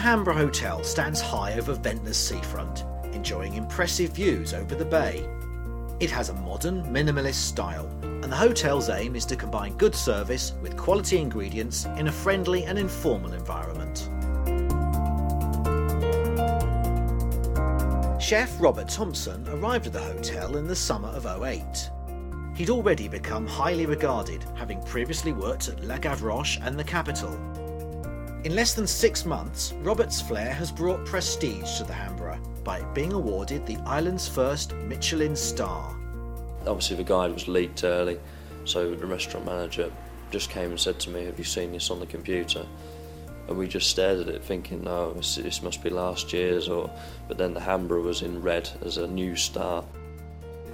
Hambrough Hotel stands high over Ventnor's seafront, enjoying impressive views over the bay. It has a modern, minimalist style, and the hotel's aim is to combine good service with quality ingredients in a friendly and informal environment. Chef Robert Thompson arrived at the hotel in the summer of '08. He'd already become highly regarded, having previously worked at La Gavroche and the Capital. In less than 6 months, Robert's flair has brought prestige to the Hambrough by being awarded the island's first Michelin star. Obviously the guide was leaked early, so the restaurant manager just came and said to me, "Have you seen this on the computer?" And we just stared at it thinking, "No, this must be last year's," but then the Hambrough was in red as a new star.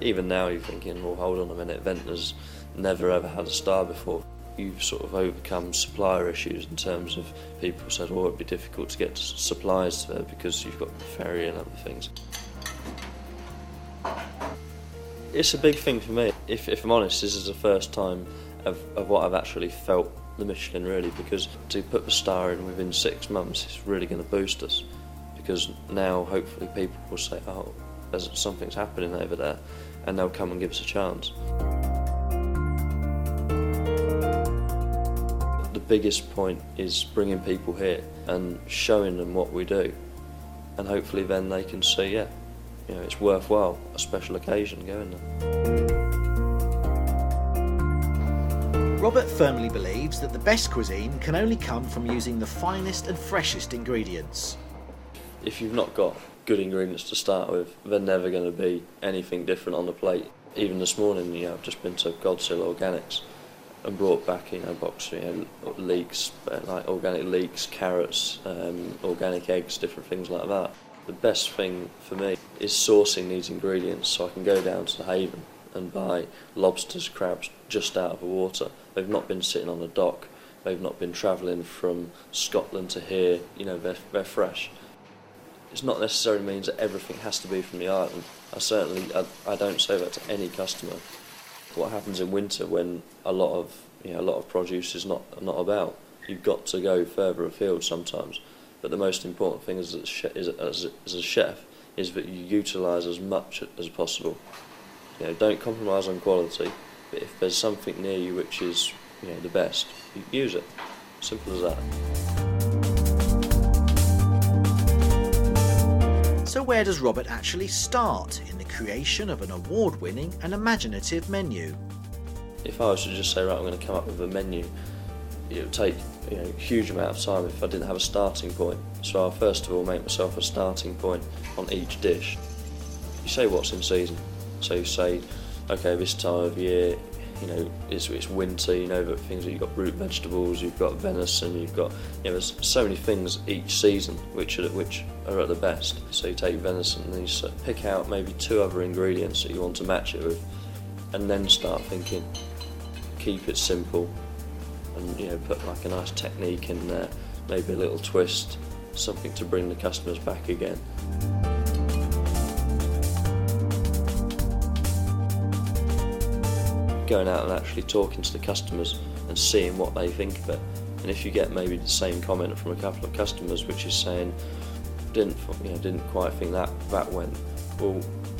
Even now you're thinking, well, hold on a minute, Ventnor's never ever had a star before. You've sort of overcome supplier issues in terms of people said, oh, it'd be difficult to get supplies there because you've got the ferry and other things. It's a big thing for me. If I'm honest, this is the first time of what I've actually felt the Michelin really, because to put the star in within 6 months is really going to boost us, because now hopefully people will say, oh, something's happening over there, and they'll come and give us a chance. The biggest point is bringing people here and showing them what we do, and hopefully then they can see, yeah, you know, it's worthwhile, a special occasion going there. Robert firmly believes that the best cuisine can only come from using the finest and freshest ingredients. If you've not got good ingredients to start with, they're never going to be anything different on the plate. Even this morning, you know, I've just been to Godzilla Organics and brought back, you know, box, you know, leeks, like organic leeks, carrots, organic eggs, different things like that. The best thing for me is sourcing these ingredients so I can go down to the haven and buy lobsters, crabs just out of the water. They've not been sitting on a dock, they've not been travelling from Scotland to here, you know, they're fresh. It's not necessarily means that everything has to be from the island. I don't say that to any customer. What happens in winter when a lot of produce is not about? You've got to go further afield sometimes. But the most important thing as a chef is that you utilise as much as possible. You know, don't compromise on quality. But if there's something near you which is, you know, the best, you use it. Simple as that. So where does Robert actually start in the creation of an award-winning and imaginative menu? If I was to just say, right, I'm going to come up with a menu, it would take, you know, a huge amount of time if I didn't have a starting point. So I'll first of all make myself a starting point on each dish. You say what's in season. So you say, okay, this time of year, you know, it's winter, you know, but things that you've got root vegetables, you've got venison, you've got, you know, there's so many things each season which are at the best. So you take venison and you pick out maybe 2 other ingredients that you want to match it with, and then start thinking, keep it simple, and, you know, put like a nice technique in there, maybe a little twist, something to bring the customers back again. Going out and actually talking to the customers and seeing what they think of it. And if you get maybe the same comment from a couple of customers which is saying, didn't quite think that went, well,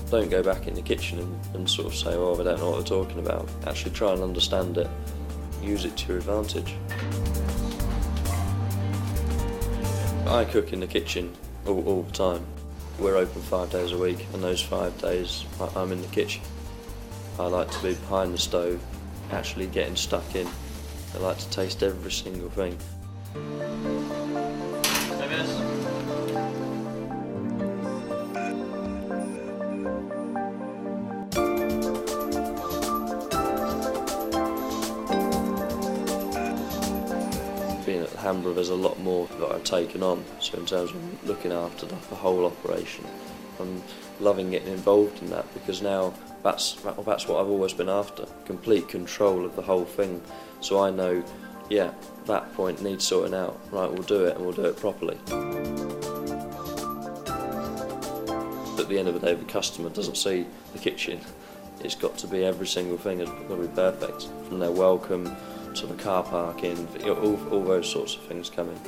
don't go back in the kitchen and sort of say, oh, I don't know what they're talking about. Actually try and understand it, use it to your advantage. I cook in the kitchen all the time. We're open 5 days a week, and those 5 days I'm in the kitchen. I like to be behind the stove, actually getting stuck in. I like to taste every single thing. Being at Hambrough, there's a lot more that I've taken on. So in terms of looking after the whole operation, I'm loving getting involved in that, because now that's what I've always been after, complete control of the whole thing. So I know, yeah, that point needs sorting out, right, we'll do it, and we'll do it properly. At the end of the day, the customer doesn't see the kitchen. It's got to be, every single thing has got to be perfect, from their welcome to the car parking, all those sorts of things come in.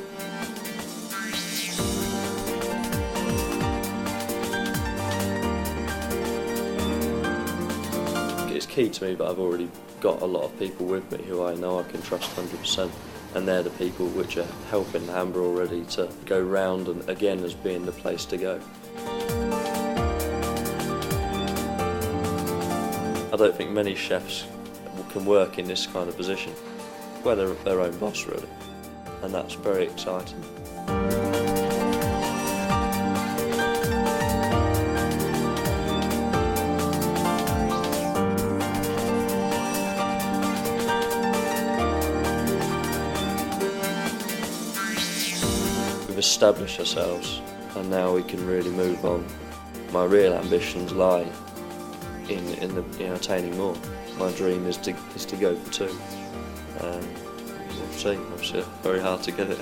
key to me that I've already got a lot of people with me who I know I can trust 100%, and they're the people which are helping Hambrough already to go round and again as being the place to go. I don't think many chefs can work in this kind of position, where they're their own boss really, and that's very exciting. We've established ourselves and now we can really move on. My real ambitions lie in attaining more. My dream is to go for 2. We'll see, obviously very hard to get it.